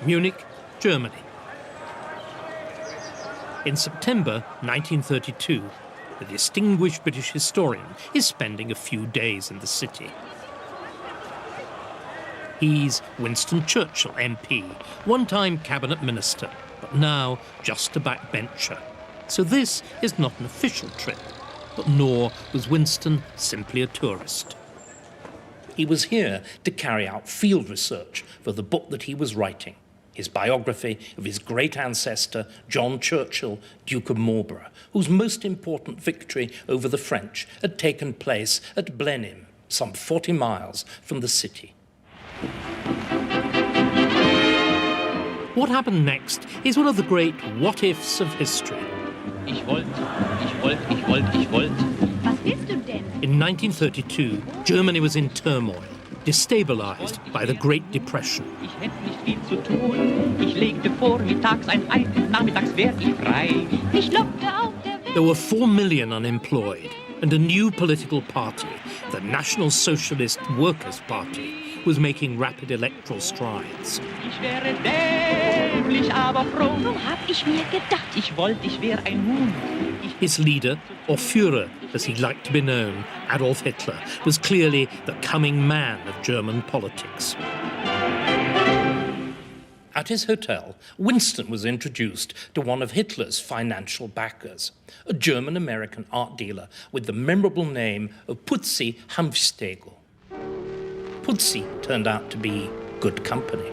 Munich, Germany. In September 1932, the distinguished British historian is spending a few days in the city. He's Winston Churchill, MP, one-time cabinet minister, but now just a backbencher. So this is not an official trip, but nor was Winston simply a tourist. He was here to carry out field research for the book that he was writing, his biography of his great ancestor, John Churchill, Duke of Marlborough, whose most important victory over the French had taken place at Blenheim, some 40 miles from the city. What happened next is one of the great what-ifs of history. Ich wollt. Was willst du denn? In 1932, Germany was in turmoil, destabilized by the Great Depression. Ich hätt nicht viel zu tun. Ich legte vormittags ein Ei, nachmittags wär ich frei. Ich lockte auf der Welt. There were 4 million unemployed, and a new political party, the National Socialist Workers' Party, was making rapid electoral strides. Ich wäre dämlich, aber froh. So hab ich mir gedacht. Ich wollt, ich wär ein Huhn. His leader, or Führer, as he liked to be known, Adolf Hitler, was clearly the coming man of German politics. At his hotel, Winston was introduced to one of Hitler's financial backers, a German-American art dealer with the memorable name of Putzi Hanfstegel. Putzi turned out to be good company.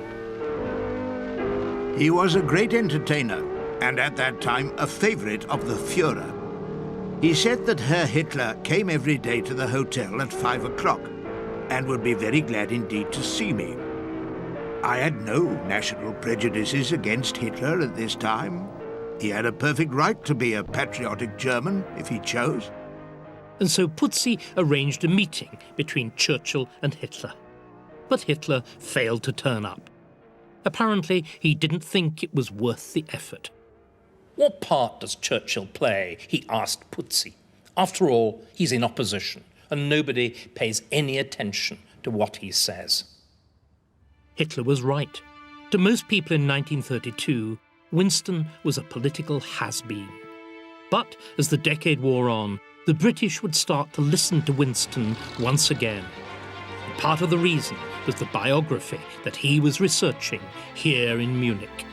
He was a great entertainer, and at that time a favorite of the Führer. He said that Herr Hitler came every day to the hotel at 5 o'clock and would be very glad indeed to see me. I had no national prejudices against Hitler at this time. He had a perfect right to be a patriotic German if he chose. And so Putzi arranged a meeting between Churchill and Hitler. But Hitler failed to turn up. Apparently, he didn't think it was worth the effort. What part does Churchill play? He asked Putzi. After all, he's in opposition, and nobody pays any attention to what he says. Hitler was right. To most people in 1932, Winston was a political has-been. But as the decade wore on, the British would start to listen to Winston once again. And part of the reason was the biography that he was researching here in Munich.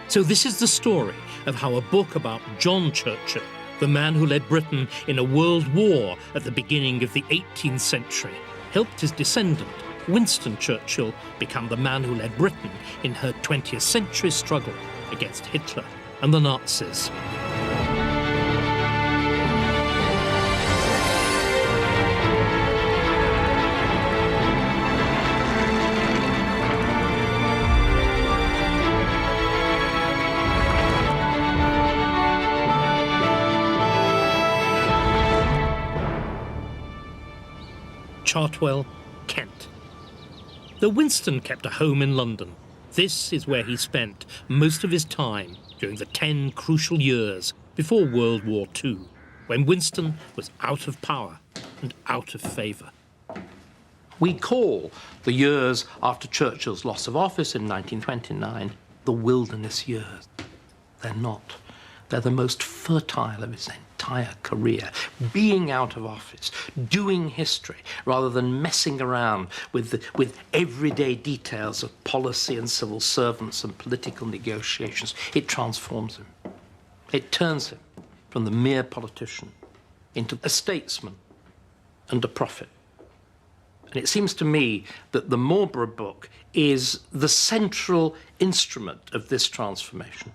So this is the story of how a book about John Churchill, the man who led Britain in a world war at the beginning of the 18th century, helped his descendant, Winston Churchill, become the man who led Britain in her 20th century struggle against Hitler and the Nazis. Chartwell, Kent. Though Winston kept a home in London, this is where he spent most of his time during the 10 crucial years before World War II, when Winston was out of power and out of favour. We call the years after Churchill's loss of office in 1929 the wilderness years. They're not. They're the most fertile of his entire career, being out of office, doing history, rather than messing around with everyday details of policy and civil servants and political negotiations. It transforms him. It turns him from the mere politician into a statesman and a prophet. And it seems to me that the Marlborough book is the central instrument of this transformation.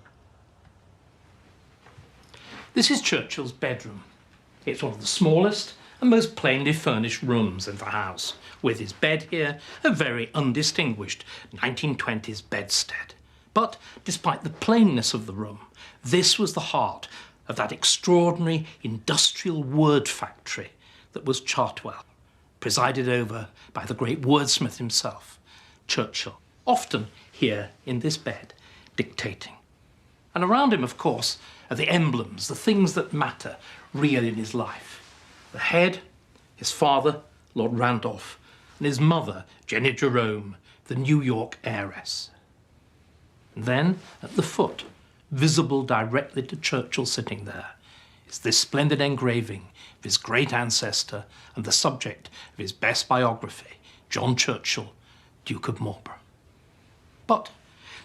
This is Churchill's bedroom. It's one of the smallest and most plainly furnished rooms in the house, with his bed here, a very undistinguished 1920s bedstead. But despite the plainness of the room, this was the heart of that extraordinary industrial word factory that was Chartwell, presided over by the great wordsmith himself, Churchill, often here in this bed, dictating. And around him, of course, are the emblems, the things that matter really in his life. The head, his father, Lord Randolph, and his mother, Jenny Jerome, the New York heiress. And then, at the foot, visible directly to Churchill sitting there, is this splendid engraving of his great ancestor and the subject of his best biography, John Churchill, Duke of Marlborough. But,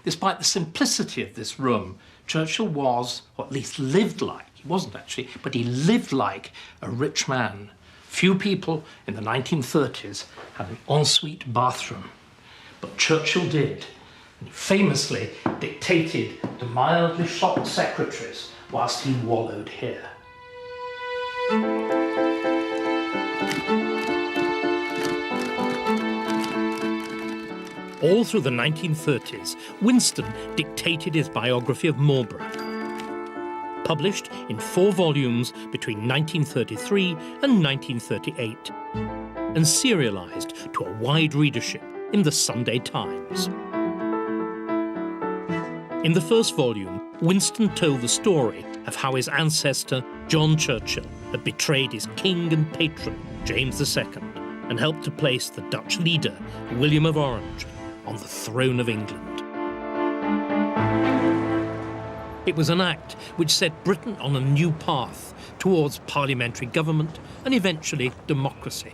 despite the simplicity of this room, Churchill was, or at least lived like, he wasn't actually, but he lived like a rich man. Few people in the 1930s had an ensuite bathroom, but Churchill did. And he famously dictated to mildly shocked secretaries whilst he wallowed here. All through the 1930s, Winston dictated his biography of Marlborough. Published in 4 volumes between 1933 and 1938, and serialised to a wide readership in the Sunday Times. In the first volume, Winston told the story of how his ancestor, John Churchill, had betrayed his king and patron, James II, and helped to place the Dutch leader, William of Orange, on the throne of England. It was an act which set Britain on a new path towards parliamentary government and eventually democracy.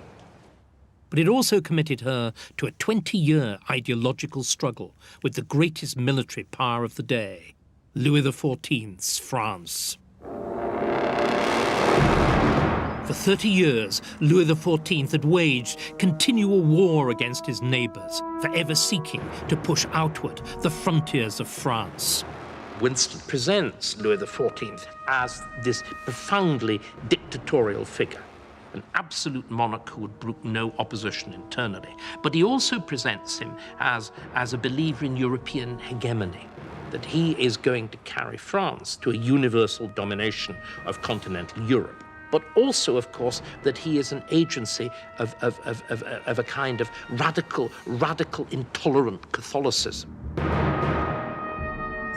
But it also committed her to a 20-year ideological struggle with the greatest military power of the day, Louis XIV's France. For 30 years, Louis XIV had waged continual war against his neighbours, forever seeking to push outward the frontiers of France. Winston presents Louis XIV as this profoundly dictatorial figure, an absolute monarch who would brook no opposition internally. But he also presents him as a believer in European hegemony, that he is going to carry France to a universal domination of continental Europe. But also, of course, that he is an agency of a kind of radical, intolerant Catholicism.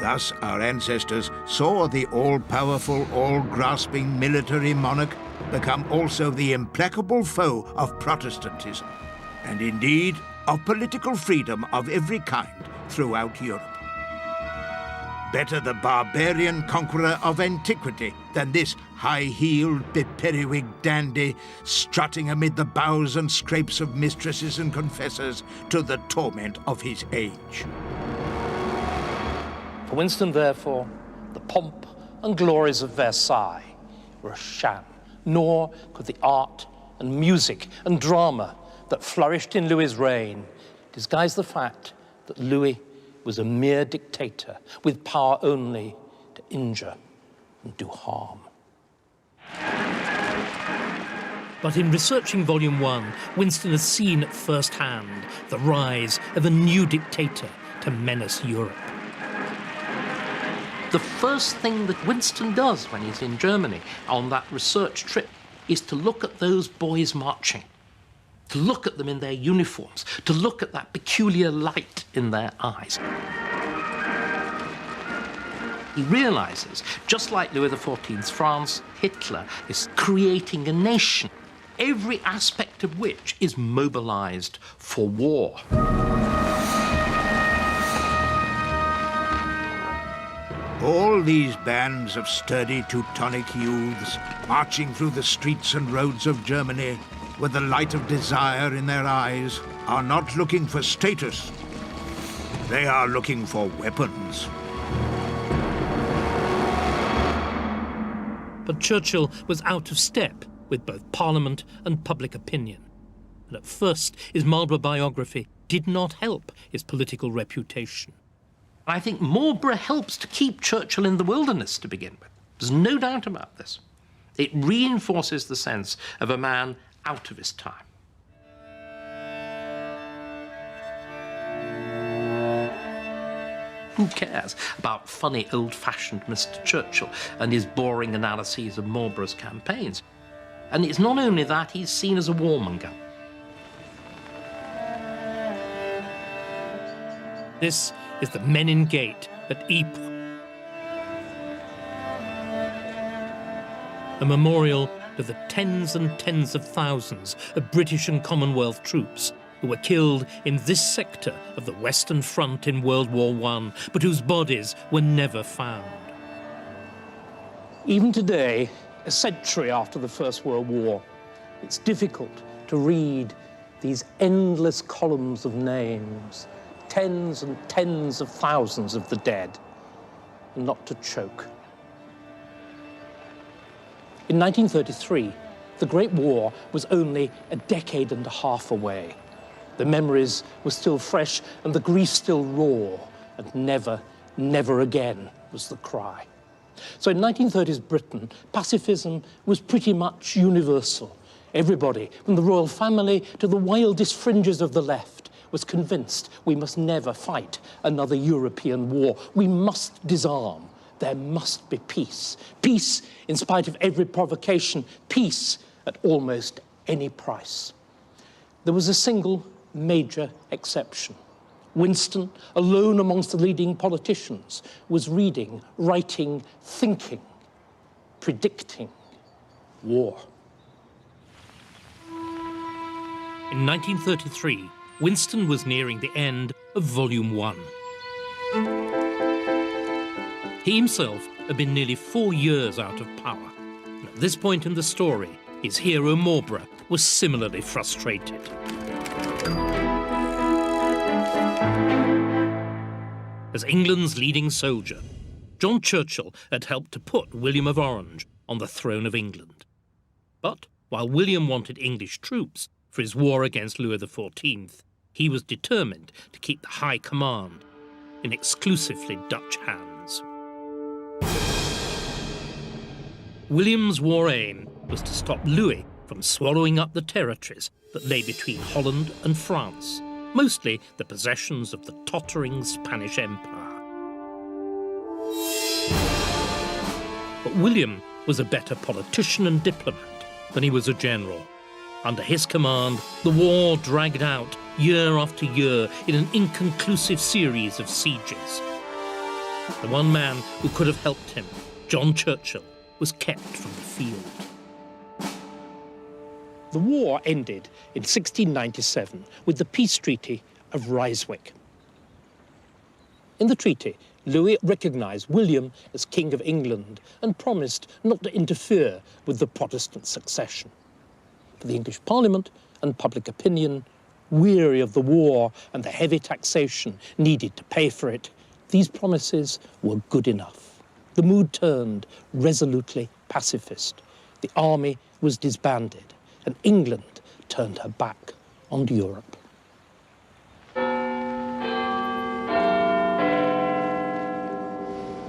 Thus, our ancestors saw the all-powerful, all-grasping military monarch become also the implacable foe of Protestantism, and indeed of political freedom of every kind throughout Europe. Better the barbarian conqueror of antiquity than this high-heeled, beperiwigged dandy strutting amid the bows and scrapes of mistresses and confessors to the torment of his age. For Winston, therefore, the pomp and glories of Versailles were a sham, nor could the art and music and drama that flourished in Louis's reign disguise the fact that Louis was a mere dictator with power only to injure and do harm. But in researching Volume 1, Winston has seen at first hand the rise of a new dictator to menace Europe. The first thing that Winston does when he's in Germany on that research trip is to look at those boys marching, to look at them in their uniforms, to look at that peculiar light in their eyes. He realizes, just like Louis XIV's France, Hitler is creating a nation, every aspect of which is mobilized for war. All these bands of sturdy Teutonic youths marching through the streets and roads of Germany with the light of desire in their eyes are not looking for status. They are looking for weapons. But Churchill was out of step with both Parliament and public opinion. And at first, his Marlborough biography did not help his political reputation. I think Marlborough helps to keep Churchill in the wilderness to begin with. There's no doubt about this. It reinforces the sense of a man out of his time. Who cares about funny, old-fashioned Mr. Churchill and his boring analyses of Marlborough's campaigns? And it's not only that, he's seen as a warmonger. This is the Menin Gate at Ypres, a memorial to the tens and tens of thousands of British and Commonwealth troops who were killed in this sector of the Western Front in World War I, but whose bodies were never found. Even today, a century after the First World War, it's difficult to read these endless columns of names, tens and tens of thousands of the dead, and not to choke. In 1933, the Great War was only a decade and a half away. The memories were still fresh and the grief still raw, and never, never again was the cry. So in 1930s Britain, pacifism was pretty much universal. Everybody, from the royal family to the wildest fringes of the left, was convinced we must never fight another European war. We must disarm. There must be peace. Peace in spite of every provocation. Peace at almost any price. There was a single major exception. Winston, alone amongst the leading politicians, was reading, writing, thinking, predicting war. In 1933, Winston was nearing the end of Volume 1. He himself had been nearly 4 years out of power. And at this point in the story, his hero Marlborough was similarly frustrated. As England's leading soldier, John Churchill had helped to put William of Orange on the throne of England. But while William wanted English troops for his war against Louis XIV, he was determined to keep the high command in exclusively Dutch hands. William's war aim was to stop Louis from swallowing up the territories that lay between Holland and France, mostly the possessions of the tottering Spanish Empire. But William was a better politician and diplomat than he was a general. Under his command, the war dragged out year after year in an inconclusive series of sieges. The one man who could have helped him, John Churchill, was kept from the field. The war ended in 1697 with the peace treaty of Ryswick. In the treaty, Louis recognised William as King of England and promised not to interfere with the Protestant succession. But the English Parliament and public opinion, weary of the war and the heavy taxation needed to pay for it, these promises were good enough. The mood turned resolutely pacifist. The army was disbanded, and England turned her back on Europe.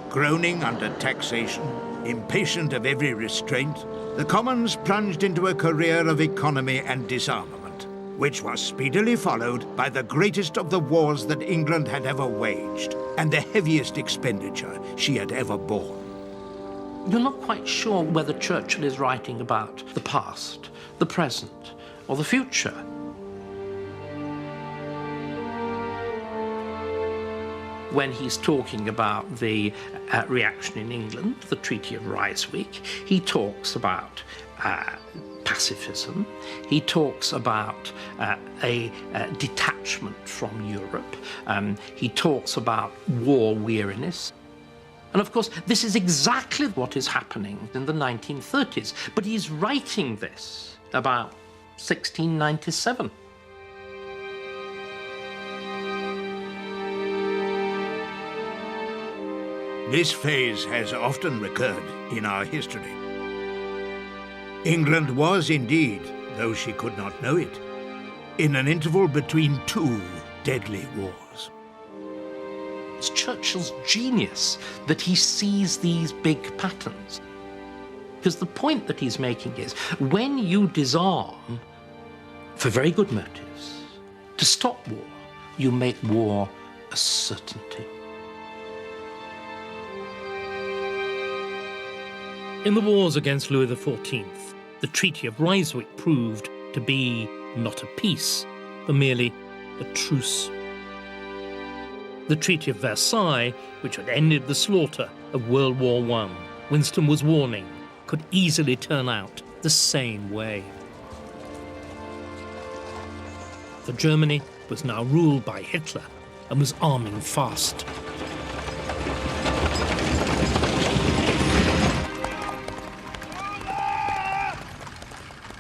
Groaning under taxation, impatient of every restraint, the Commons plunged into a career of economy and disarmament, which was speedily followed by the greatest of the wars that England had ever waged, and the heaviest expenditure she had ever borne. You're not quite sure whether Churchill is writing about the past, the present, or the future. When he's talking about the reaction in England, the Treaty of Ryswick, he talks about pacifism. He talks about a detachment from Europe. He talks about war weariness. And of course, this is exactly what is happening in the 1930s. But he's writing this about 1697. This phase has often recurred in our history. England was indeed, though she could not know it, in an interval between two deadly wars. It's Churchill's genius that he sees these big patterns. Because the point that he's making is, when you disarm, for very good motives, to stop war, you make war a certainty. In the wars against Louis XIV, the Treaty of Ryswick proved to be not a peace, but merely a truce. The Treaty of Versailles, which had ended the slaughter of World War I, Winston was warning, could easily turn out the same way. for Germany was now ruled by Hitler and was arming fast.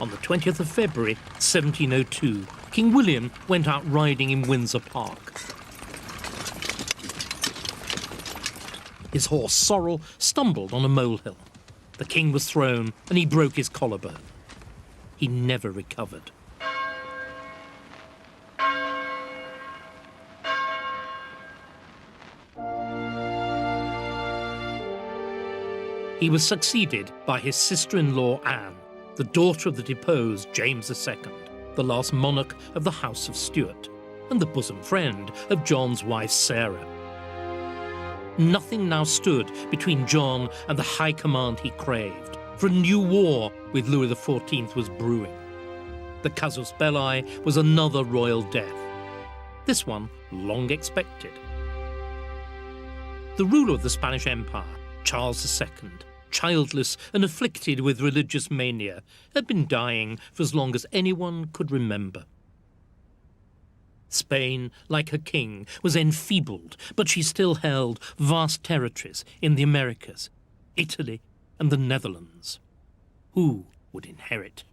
On the 20th of February 1702, King William went out riding in Windsor Park. His horse Sorrel stumbled on a molehill. The king was thrown and he broke his collarbone. He never recovered. He was succeeded by his sister-in-law Anne, the daughter of the deposed James II, the last monarch of the House of Stuart, and the bosom friend of John's wife Sarah. Nothing now stood between John and the high command he craved, for a new war with Louis XIV was brewing. The casus belli was another royal death, this one long expected. The ruler of the Spanish Empire, Charles II, childless and afflicted with religious mania, had been dying for as long as anyone could remember. Spain, like her king, was enfeebled, but she still held vast territories in the Americas, Italy and the Netherlands. Who would inherit?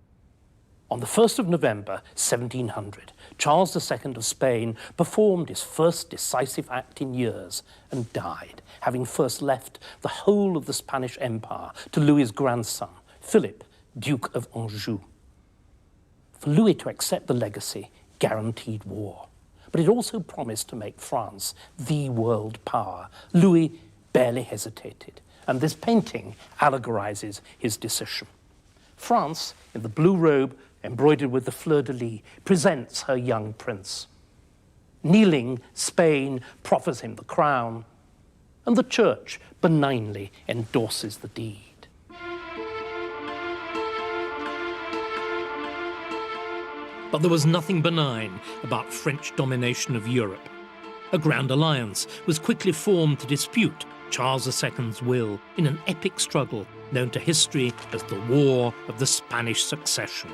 On the 1st of November 1700, Charles II of Spain performed his first decisive act in years and died, having first left the whole of the Spanish Empire to Louis's grandson, Philip, Duke of Anjou. For Louis to accept the legacy guaranteed war, but it also promised to make France the world power. Louis barely hesitated, and this painting allegorizes his decision. France, in the blue robe embroidered with the fleur-de-lis, presents her young prince. Kneeling, Spain proffers him the crown, and the church benignly endorses the deed. But there was nothing benign about French domination of Europe. A grand alliance was quickly formed to dispute Charles II's will in an epic struggle known to history as the War of the Spanish Succession.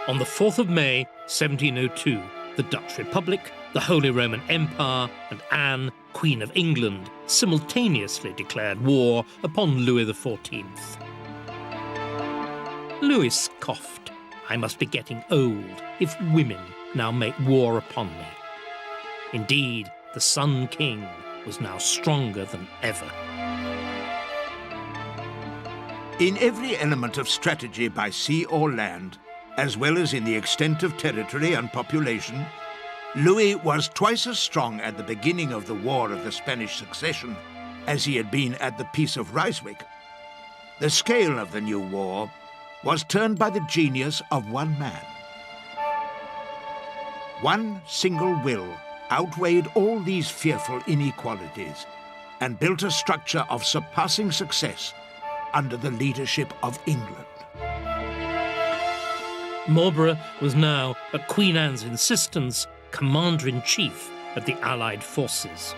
On the 4th of May, 1702, the Dutch Republic, the Holy Roman Empire, and Anne, Queen of England, simultaneously declared war upon Louis XIV. Louis scoffed. I must be getting old if women now make war upon me. Indeed, the Sun King was now stronger than ever. In every element of strategy by sea or land, as well as in the extent of territory and population, Louis was twice as strong at the beginning of the War of the Spanish Succession as he had been at the Peace of Ryswick. The scale of the new war was turned by the genius of one man. One single will outweighed all these fearful inequalities and built a structure of surpassing success under the leadership of England. Marlborough was now, at Queen Anne's insistence, Commander-in-Chief of the Allied forces.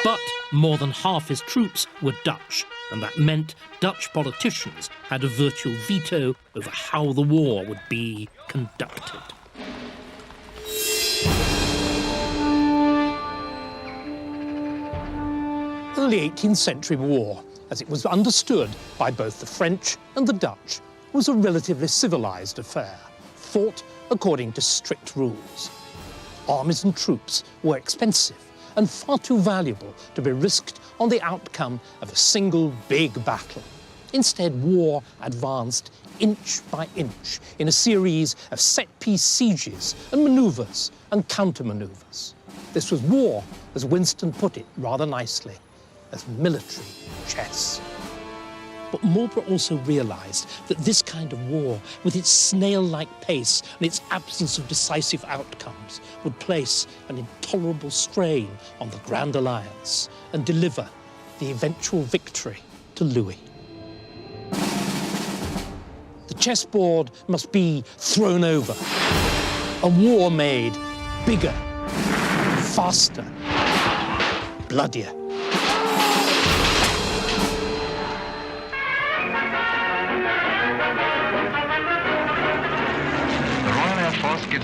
But more than half his troops were Dutch, and that meant Dutch politicians had a virtual veto over how the war would be conducted. The early 18th century war, as it was understood by both the French and the Dutch, was a relatively civilized affair, fought according to strict rules. Armies and troops were expensive and far too valuable to be risked on the outcome of a single big battle. Instead, war advanced inch by inch in a series of set-piece sieges and manoeuvres and counter-manoeuvres. This was war, as Winston put it rather nicely, as military chess. But Marlborough also realised that this kind of war, with its snail-like pace and its absence of decisive outcomes, would place an intolerable strain on the Grand Alliance and deliver the eventual victory to Louis. The chessboard must be thrown over, a war made bigger, faster, bloodier.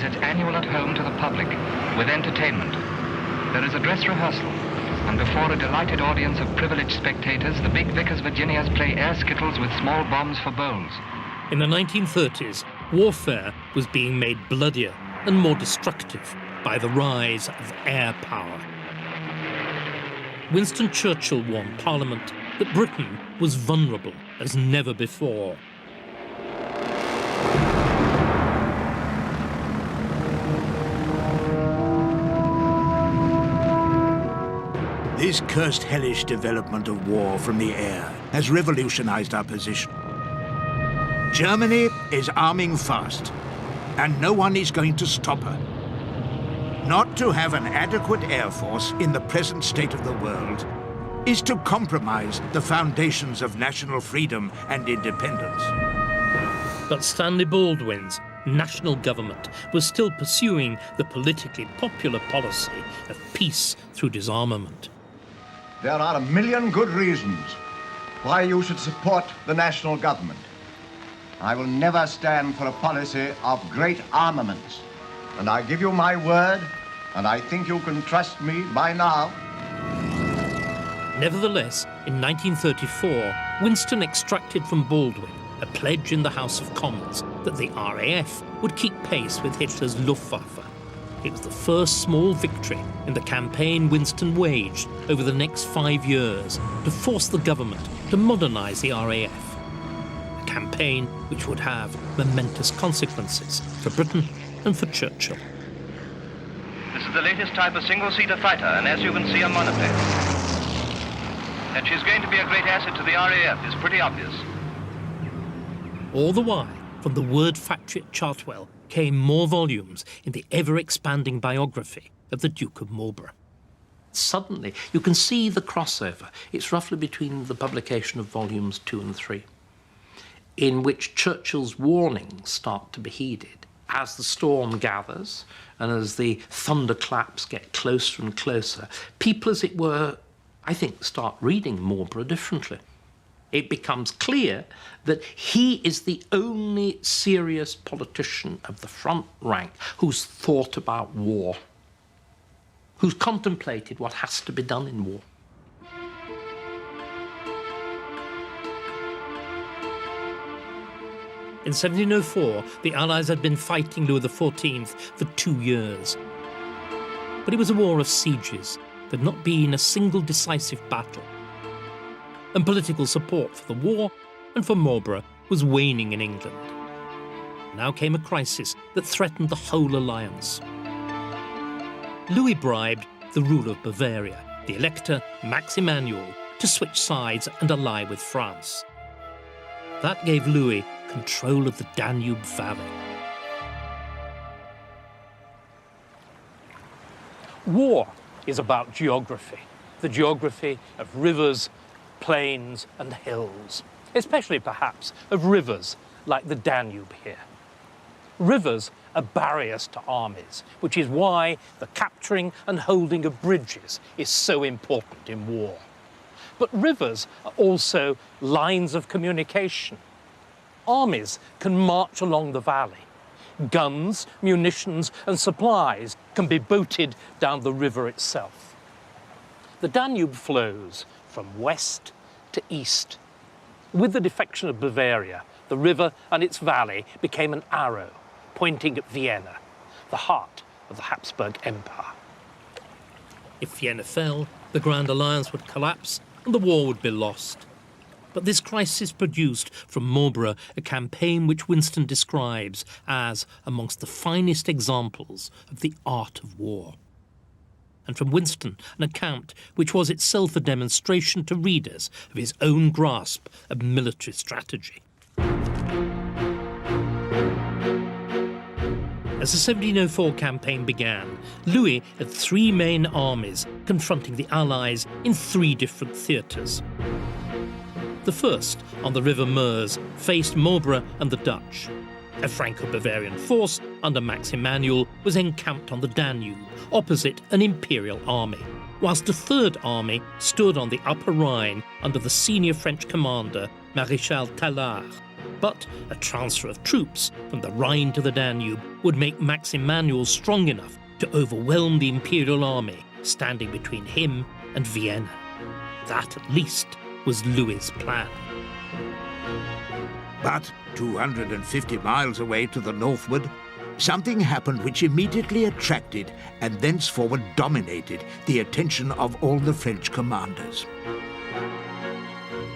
its annual at home to the public with entertainment. There is a dress rehearsal, and before a delighted audience of privileged spectators, the big Vickers Virginias play air skittles with small bombs for bowls. In the 1930s, warfare was being made bloodier and more destructive by the rise of air power. Winston Churchill warned Parliament that Britain was vulnerable as never before. This cursed hellish development of war from the air has revolutionized our position. Germany is arming fast, and no one is going to stop her. Not to have an adequate air force in the present state of the world is to compromise the foundations of national freedom and independence. But Stanley Baldwin's national government was still pursuing the politically popular policy of peace through disarmament. There are a million good reasons why you should support the national government. I will never stand for a policy of great armaments. And I give you my word, and I think you can trust me by now. Nevertheless, in 1934, Winston extracted from Baldwin a pledge in the House of Commons that the RAF would keep pace with Hitler's Luftwaffe. It was the first small victory in the campaign Winston waged over the next 5 years to force the government to modernise the RAF. A campaign which would have momentous consequences for Britain and for Churchill. This is the latest type of single-seater fighter, and as you can see, a monoplane. That she's going to be a great asset to the RAF is pretty obvious. All the while, from the word factory at Chartwell came more volumes in the ever-expanding biography of the Duke of Marlborough. Suddenly, you can see the crossover. It's roughly between the publication of volumes 2 and 3, in which Churchill's warnings start to be heeded. As the storm gathers and as the thunderclaps get closer and closer, people, as it were, I think, start reading Marlborough differently. It becomes clear that he is the only serious politician of the front rank who's thought about war, who's contemplated what has to be done in war. In 1704, the Allies had been fighting Louis XIV for 2 years. But it was a war of sieges. There had not been a single decisive battle. And political support for the war and for Marlborough was waning in England. Now came a crisis that threatened the whole alliance. Louis bribed the ruler of Bavaria, the Elector Max Emanuel, to switch sides and ally with France. That gave Louis control of the Danube Valley. War is about geography, the geography of rivers, plains and hills, especially perhaps of rivers like the Danube here. Rivers are barriers to armies, which is why the capturing and holding of bridges is so important in war. But rivers are also lines of communication. Armies can march along the valley. Guns, munitions and supplies can be boated down the river itself. The Danube flows from west to east. With the defection of Bavaria, the river and its valley became an arrow pointing at Vienna, the heart of the Habsburg Empire. If Vienna fell, the Grand Alliance would collapse and the war would be lost. But this crisis produced from Marlborough a campaign which Winston describes as amongst the finest examples of the art of war. And from Winston, an account which was itself a demonstration to readers of his own grasp of military strategy. As the 1704 campaign began, Louis had 3 main armies confronting the Allies in 3 different theatres. The first, on the River Meuse, faced Marlborough and the Dutch. A Franco-Bavarian force under Max Emanuel was encamped on the Danube, opposite an imperial army, whilst a third army stood on the Upper Rhine under the senior French commander, Maréchal Tallard. But a transfer of troops from the Rhine to the Danube would make Max Emanuel strong enough to overwhelm the imperial army standing between him and Vienna. That, at least, was Louis's plan. But 250 miles away to the northward, something happened which immediately attracted and thenceforward dominated the attention of all the French commanders.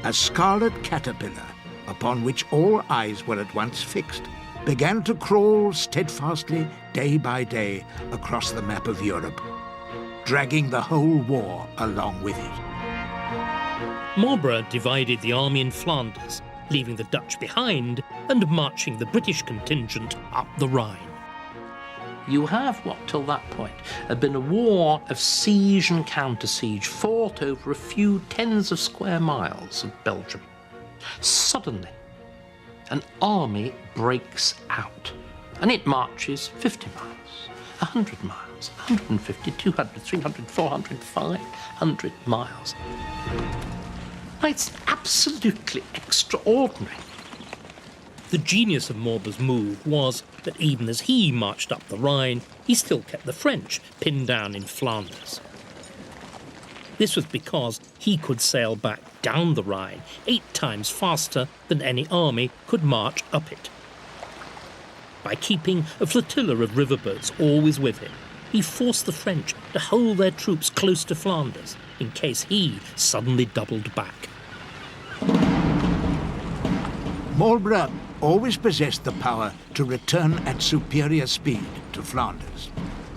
A scarlet caterpillar, upon which all eyes were at once fixed, began to crawl steadfastly day by day across the map of Europe, dragging the whole war along with it. Marlborough divided the army in Flanders, leaving the Dutch behind and marching the British contingent up the Rhine. You have what, till that point, had been a war of siege and counter-siege fought over a few tens of square miles of Belgium. Suddenly, an army breaks out, and it marches 50 miles, 100 miles, 150, 200, 300, 400, 500 miles. It's absolutely extraordinary. The genius of Marlborough's move was that even as he marched up the Rhine, he still kept the French pinned down in Flanders. This was because he could sail back down the Rhine 8 times faster than any army could march up it. By keeping a flotilla of riverboats always with him, he forced the French to hold their troops close to Flanders in case he suddenly doubled back. Marlborough always possessed the power to return at superior speed to Flanders.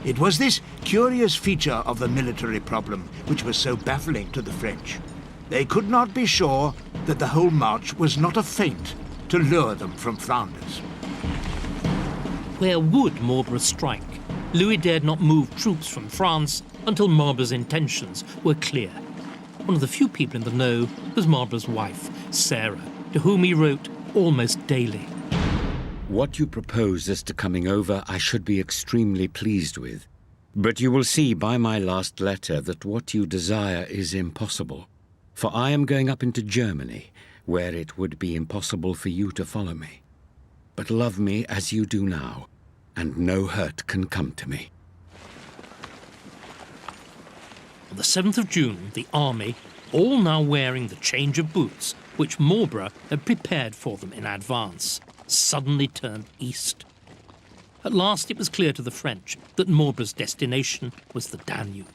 It was this curious feature of the military problem which was so baffling to the French. They could not be sure that the whole march was not a feint to lure them from Flanders. Where would Marlborough strike? Louis dared not move troops from France until Marlborough's intentions were clear. One of the few people in the know was Marlborough's wife, Sarah, to whom he wrote almost daily. What you propose as to coming over I should be extremely pleased with. But you will see by my last letter that what you desire is impossible. For I am going up into Germany, where it would be impossible for you to follow me. But love me as you do now, and no hurt can come to me. On the 7th of June, the army, all now wearing the change of boots which Marlborough had prepared for them in advance, suddenly turned east. At last it was clear to the French that Marlborough's destination was the Danube.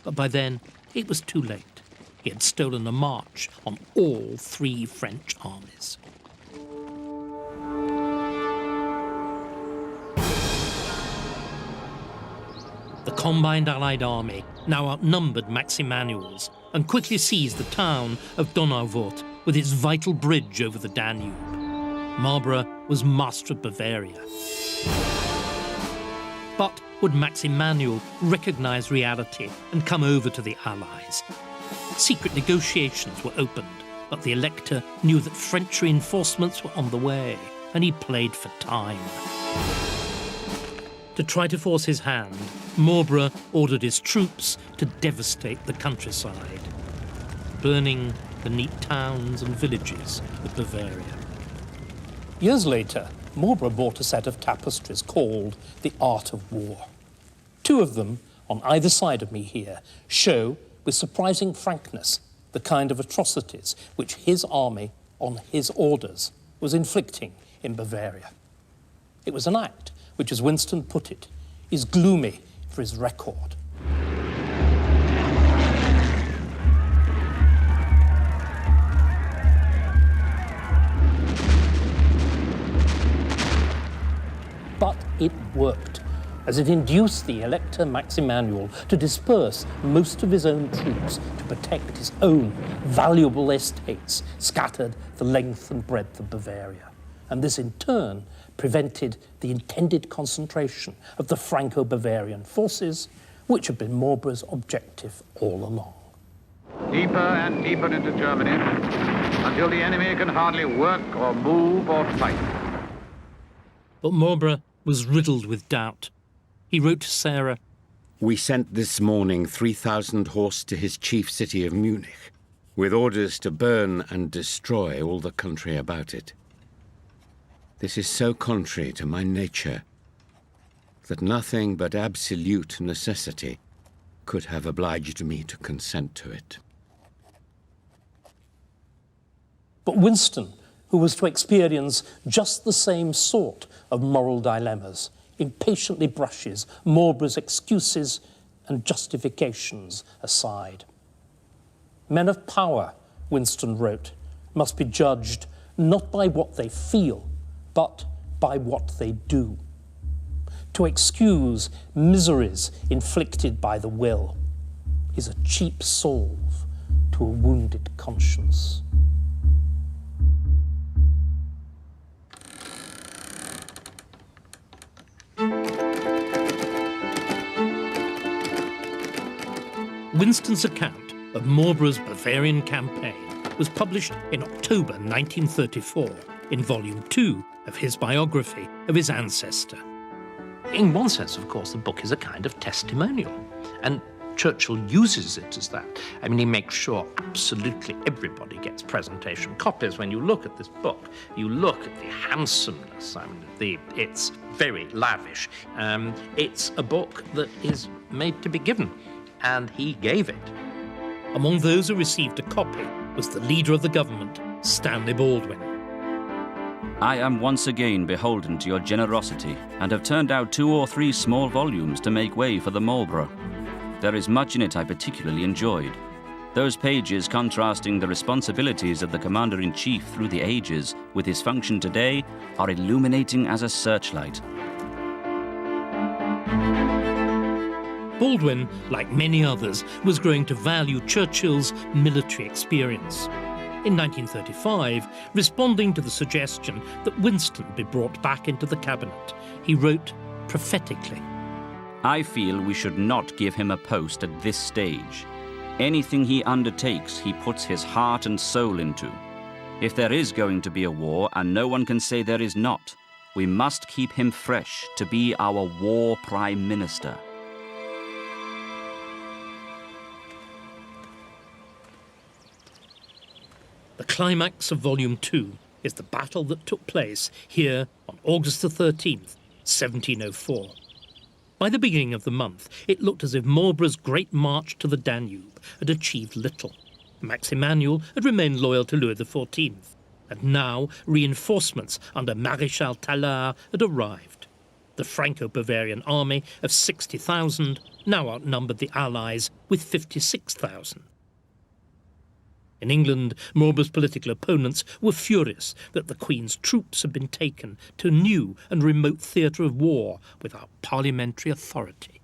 But by then it was too late. He had stolen a march on all 3 French armies. The combined Allied army now outnumbered Max Emanuel's and quickly seized the town of Donauwörth with its vital bridge over the Danube. Marlborough was master of Bavaria. But would Max Emanuel recognise reality and come over to the Allies? Secret negotiations were opened, but the Elector knew that French reinforcements were on the way, and he played for time. To try to force his hand, Marlborough ordered his troops to devastate the countryside, burning the neat towns and villages of Bavaria. Years later, Marlborough bought a set of tapestries called The Art of War. 2 of them, on either side of me here, show with surprising frankness the kind of atrocities which his army, on his orders, was inflicting in Bavaria. It was an act which, as Winston put it, is gloomy for his record. But it worked, as it induced the Elector Max Emanuel to disperse most of his own troops to protect his own valuable estates scattered the length and breadth of Bavaria. And this in turn prevented the intended concentration of the Franco-Bavarian forces, which had been Marlborough's objective all along. Deeper and deeper into Germany, until the enemy can hardly work or move or fight. But Marlborough was riddled with doubt. He wrote to Sarah, We sent this morning 3,000 horse to his chief city of Munich, with orders to burn and destroy all the country about it. This is so contrary to my nature that nothing but absolute necessity could have obliged me to consent to it. But Winston, who was to experience just the same sort of moral dilemmas, impatiently brushes Marlborough's excuses and justifications aside. Men of power, Winston wrote, must be judged not by what they feel, but by what they do. To excuse miseries inflicted by the will is a cheap salve to a wounded conscience. Winston's account of Marlborough's Bavarian campaign was published in October 1934 in Volume 2 of his biography of his ancestor. In one sense, of course, the book is a kind of testimonial, and Churchill uses it as that. I mean, he makes sure absolutely everybody gets presentation copies. When you look at this book, you look at the handsomeness. I mean, it's very lavish. It's a book that is made to be given, and he gave it. Among those who received a copy was the leader of the government, Stanley Baldwin. I am once again beholden to your generosity and have turned out 2 or 3 small volumes to make way for the Marlborough. There is much in it I particularly enjoyed. Those pages contrasting the responsibilities of the Commander-in-Chief through the ages with his function today are illuminating as a searchlight. Baldwin, like many others, was growing to value Churchill's military experience. In 1935, responding to the suggestion that Winston be brought back into the cabinet, he wrote prophetically, I feel we should not give him a post at this stage. Anything he undertakes, he puts his heart and soul into. If there is going to be a war, and no one can say there is not, we must keep him fresh to be our war prime minister. The climax of Volume 2 is the battle that took place here on August the 13th, 1704. By the beginning of the month, it looked as if Marlborough's great march to the Danube had achieved little. Max Emanuel had remained loyal to Louis XIV, and now reinforcements under Maréchal Tallard had arrived. The Franco-Bavarian army of 60,000 now outnumbered the Allies with 56,000. In England, Marlborough's political opponents were furious that the Queen's troops had been taken to a new and remote theatre of war without parliamentary authority.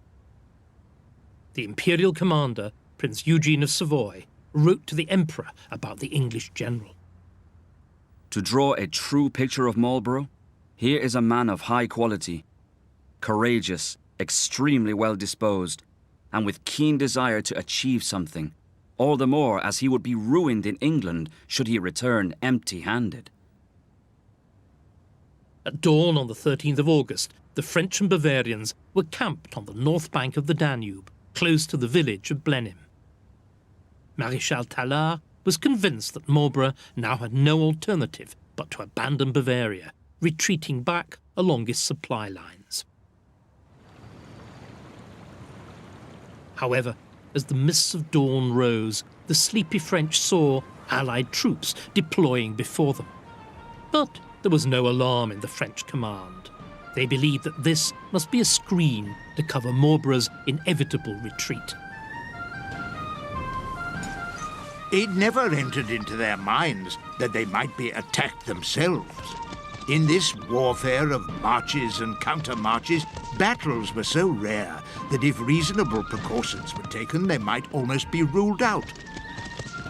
The imperial commander, Prince Eugene of Savoy, wrote to the Emperor about the English general. To draw a true picture of Marlborough, here is a man of high quality, courageous, extremely well disposed, and with keen desire to achieve something. All the more as he would be ruined in England should he return empty-handed. At dawn on the 13th of August, the French and Bavarians were camped on the north bank of the Danube, close to the village of Blenheim. Maréchal Tallard was convinced that Marlborough now had no alternative but to abandon Bavaria, retreating back along his supply lines. However, as the mists of dawn rose, the sleepy French saw Allied troops deploying before them. But there was no alarm in the French command. They believed that this must be a screen to cover Marlborough's inevitable retreat. It never entered into their minds that they might be attacked themselves. In this warfare of marches and counter-marches, battles were so rare that if reasonable precautions were taken, they might almost be ruled out.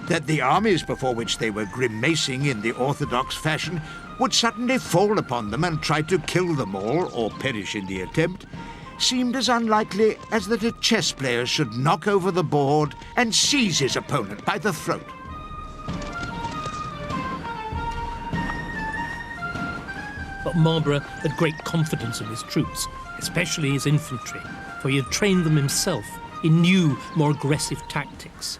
That the armies before which they were grimacing in the orthodox fashion would suddenly fall upon them and try to kill them all, or perish in the attempt, seemed as unlikely as that a chess player should knock over the board and seize his opponent by the throat. But Marlborough had great confidence in his troops, especially his infantry, for he had trained them himself in new, more aggressive tactics.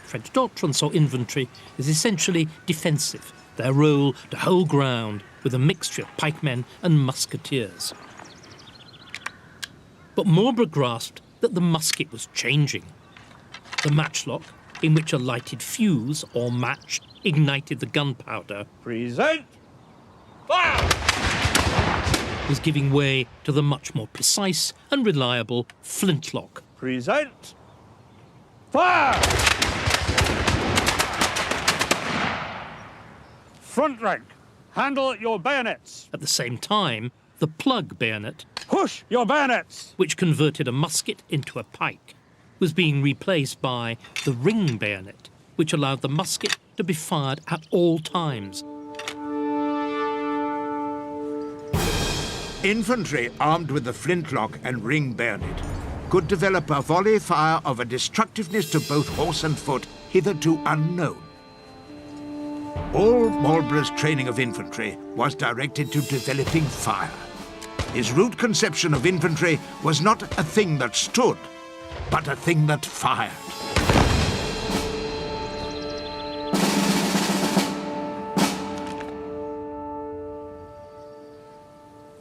French doctrine saw infantry as essentially defensive, their role to hold ground with a mixture of pikemen and musketeers. But Marlborough grasped that the musket was changing. The matchlock, in which a lighted fuse or match ignited the gunpowder, Present! Fire! was giving way to the much more precise and reliable flintlock. Present! Fire! Front rank, handle your bayonets. At the same time, the plug bayonet, Push your bayonets! which converted a musket into a pike, was being replaced by the ring bayonet, which allowed the musket to be fired at all times. Infantry armed with the flintlock and ring bayonet could develop a volley fire of a destructiveness to both horse and foot hitherto unknown. All Marlborough's training of infantry was directed to developing fire. His root conception of infantry was not a thing that stood, but a thing that fired.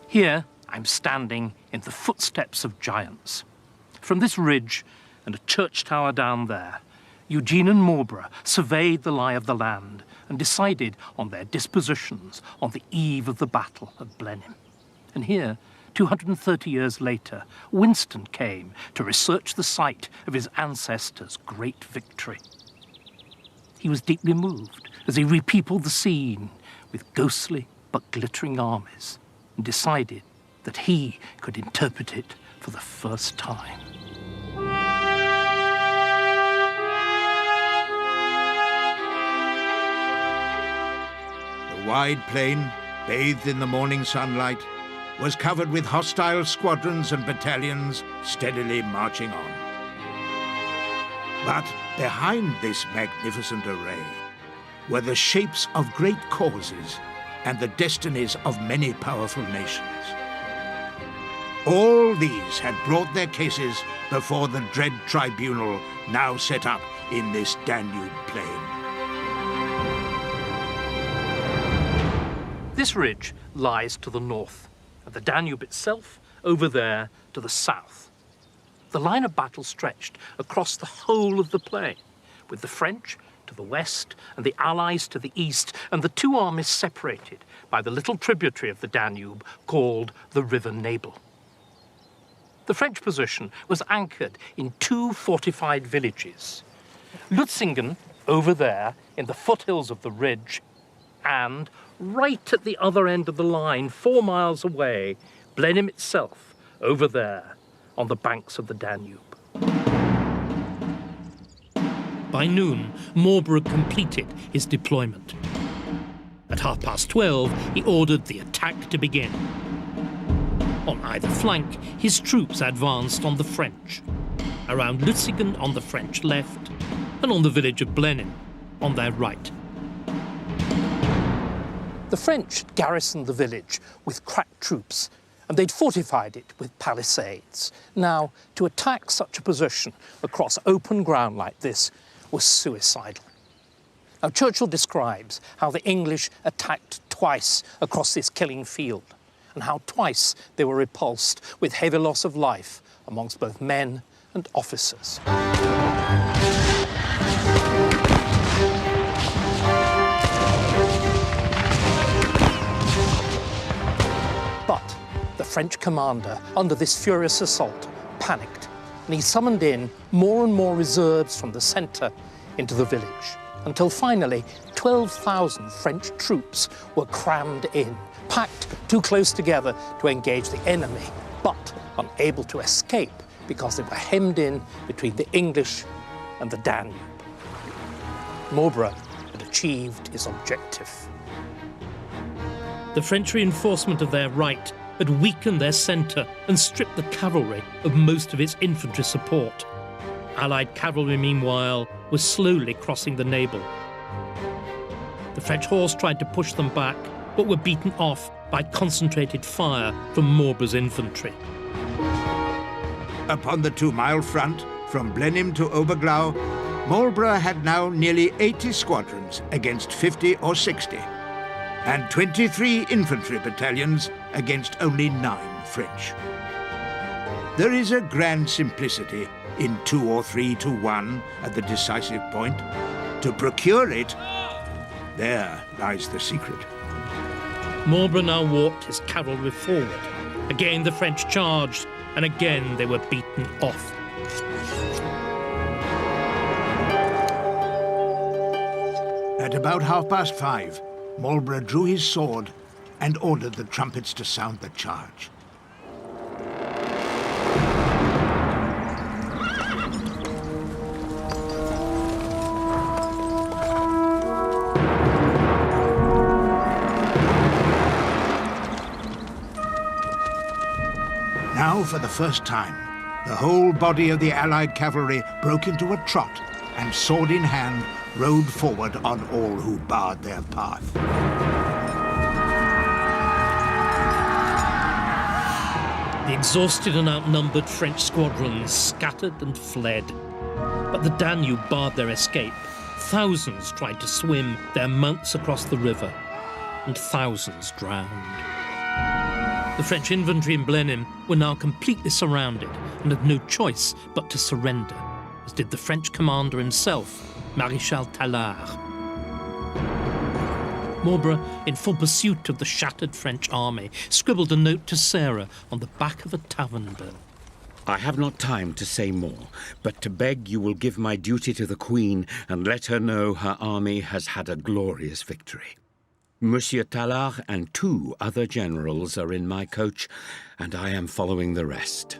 Here, I'm standing in the footsteps of giants. From this ridge and a church tower down there, Eugene and Marlborough surveyed the lie of the land and decided on their dispositions on the eve of the battle of Blenheim. And here, 230 years later, Winston came to research the site of his ancestors' great victory. He was deeply moved as he repeopled the scene with ghostly but glittering armies, and decided that he could interpret it for the first time. The wide plain, bathed in the morning sunlight, was covered with hostile squadrons and battalions steadily marching on. But behind this magnificent array were the shapes of great causes and the destinies of many powerful nations. All these had brought their cases before the dread tribunal now set up in this Danube plain. This ridge lies to the north, and the Danube itself over there to the south. The line of battle stretched across the whole of the plain, with the French to the west and the Allies to the east, and the two armies separated by the little tributary of the Danube called the River Nebel. The French position was anchored in two fortified villages, Ludzingen over there in the foothills of the ridge, and right at the other end of the line, 4 miles away, Blenheim itself over there on the banks of the Danube. By noon, Marlborough completed his deployment. At 12:30, he ordered the attack to begin. On either flank, his troops advanced on the French, around Ludzingen on the French left, and on the village of Blenheim on their right. The French garrisoned the village with crack troops, and they'd fortified it with palisades. Now, to attack such a position across open ground like this was suicidal. Now, Churchill describes how the English attacked twice across this killing field, and how twice they were repulsed with heavy loss of life amongst both men and officers. But the French commander, under this furious assault, panicked, and he summoned in more and more reserves from the centre into the village, until finally 12,000 French troops were crammed in, packed too close together to engage the enemy, but unable to escape because they were hemmed in between the English and the Danube. Marlborough had achieved his objective. The French reinforcement of their right had weakened their centre and stripped the cavalry of most of its infantry support. Allied cavalry, meanwhile, was slowly crossing the Nebel. The French horse tried to push them back, but were beaten off by concentrated fire from Marlborough's infantry. Upon the 2-mile front, from Blenheim to Oberglau, Marlborough had now nearly 80 squadrons against 50 or 60. and 23 infantry battalions against only 9 French. There is a grand simplicity in 2 or 3 to 1 at the decisive point. To procure it, there lies the secret. Marlborough now walked his cavalry forward. Again the French charged, and again they were beaten off. At about 5:30, Marlborough drew his sword and ordered the trumpets to sound the charge. Now, for the first time, the whole body of the Allied cavalry broke into a trot and, sword in hand, rode forward on all who barred their path. The exhausted and outnumbered French squadrons scattered and fled. But the Danube barred their escape. Thousands tried to swim their mounts across the river, and thousands drowned. The French infantry in Blenheim were now completely surrounded and had no choice but to surrender, as did the French commander himself, Maréchal Tallard. Marlborough, in full pursuit of the shattered French army, scribbled a note to Sarah on the back of a tavern bill. I have not time to say more, but to beg you will give my duty to the Queen and let her know her army has had a glorious victory. Monsieur Tallard and 2 other generals are in my coach, and I am following the rest.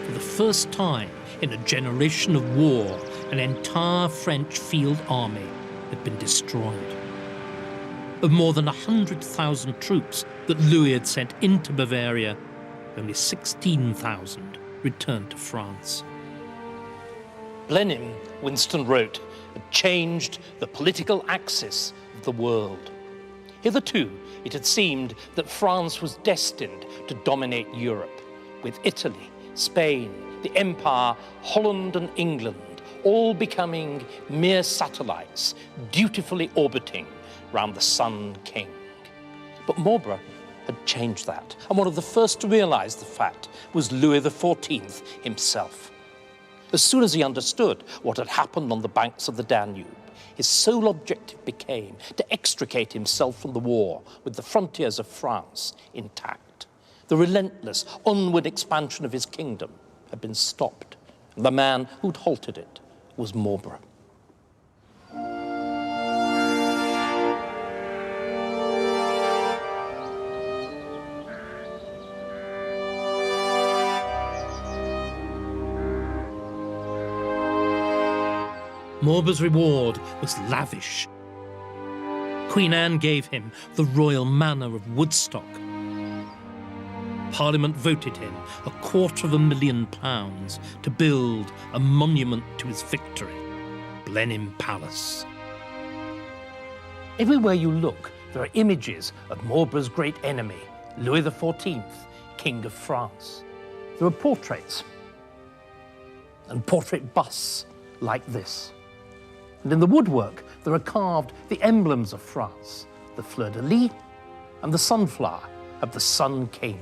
For the first time in a generation of war, an entire French field army had been destroyed. Of more than 100,000 troops that Louis had sent into Bavaria, only 16,000 returned to France. Blenheim, Winston wrote, had changed the political axis of the world. Hitherto, it had seemed that France was destined to dominate Europe, with Italy, Spain, the Empire, Holland and England all becoming mere satellites, dutifully orbiting round the Sun King. But Marlborough had changed that, and one of the first to realise the fact was Louis XIV himself. As soon as he understood what had happened on the banks of the Danube, his sole objective became to extricate himself from the war with the frontiers of France intact. The relentless, onward expansion of his kingdom had been stopped, and the man who'd halted it was Marlborough. Marlborough's reward was lavish. Queen Anne gave him the royal manor of Woodstock. Parliament voted him £250,000 to build a monument to his victory, Blenheim Palace. Everywhere you look, there are images of Marlborough's great enemy, Louis XIV, King of France. There are portraits and portrait busts like this. And in the woodwork, there are carved the emblems of France, the fleur-de-lis and the sunflower of the Sun King.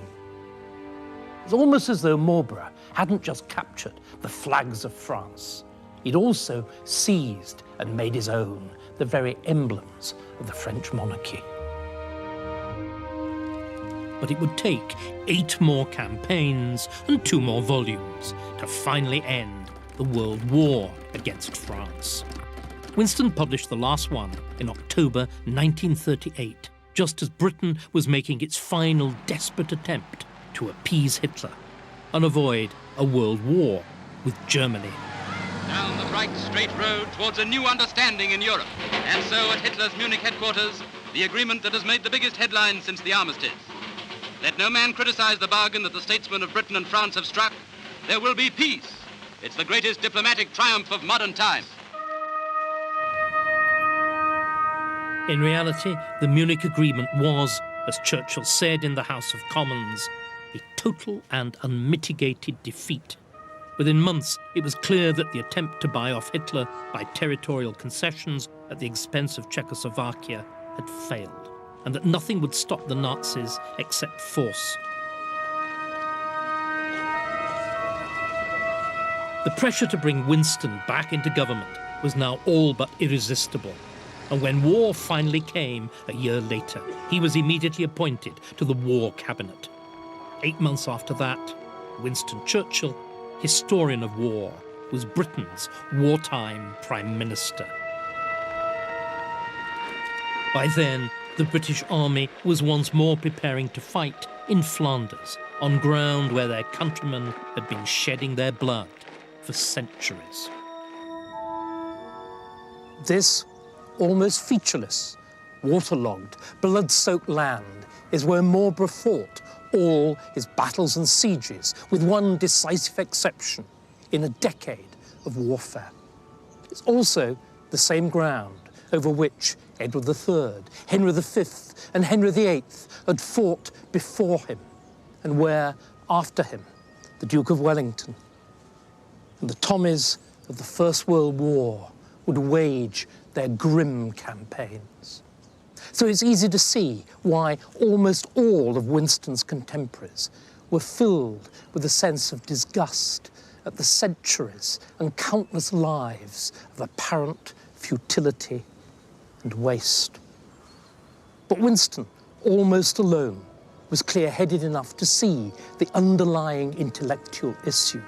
It's almost as though Marlborough hadn't just captured the flags of France. He'd also seized and made his own the very emblems of the French monarchy. But it would take 8 more campaigns and 2 more volumes to finally end the World War against France. Winston published the last one in October 1938, just as Britain was making its final desperate attempt to appease Hitler and avoid a world war with Germany. Down the bright, straight road towards a new understanding in Europe. And so at Hitler's Munich headquarters, the agreement that has made the biggest headlines since the armistice. Let no man criticize the bargain that the statesmen of Britain and France have struck. There will be peace. It's the greatest diplomatic triumph of modern times. In reality, the Munich Agreement was, as Churchill said in the House of Commons, a total and unmitigated defeat. Within months, it was clear that the attempt to buy off Hitler by territorial concessions at the expense of Czechoslovakia had failed, and that nothing would stop the Nazis except force. The pressure to bring Winston back into government was now all but irresistible, and when war finally came a year later, he was immediately appointed to the War Cabinet. 8 months after that, Winston Churchill, historian of war, was Britain's wartime Prime Minister. By then, the British Army was once more preparing to fight in Flanders, on ground where their countrymen had been shedding their blood for centuries. This almost featureless, waterlogged, blood-soaked land is where Marlborough fought all his battles and sieges, with one decisive exception, in a decade of warfare. It's also the same ground over which Edward III, Henry V and Henry VIII had fought before him, and where, after him, the Duke of Wellington and the Tommies of the First World War would wage their grim campaigns. So it's easy to see why almost all of Winston's contemporaries were filled with a sense of disgust at the centuries and countless lives of apparent futility and waste. But Winston, almost alone, was clear-headed enough to see the underlying intellectual issue,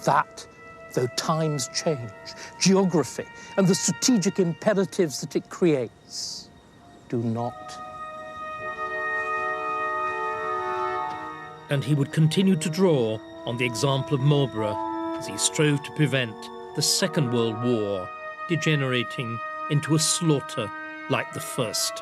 that, though times change, geography and the strategic imperatives that it creates do not. And he would continue to draw on the example of Marlborough as he strove to prevent the Second World War degenerating into a slaughter like the First.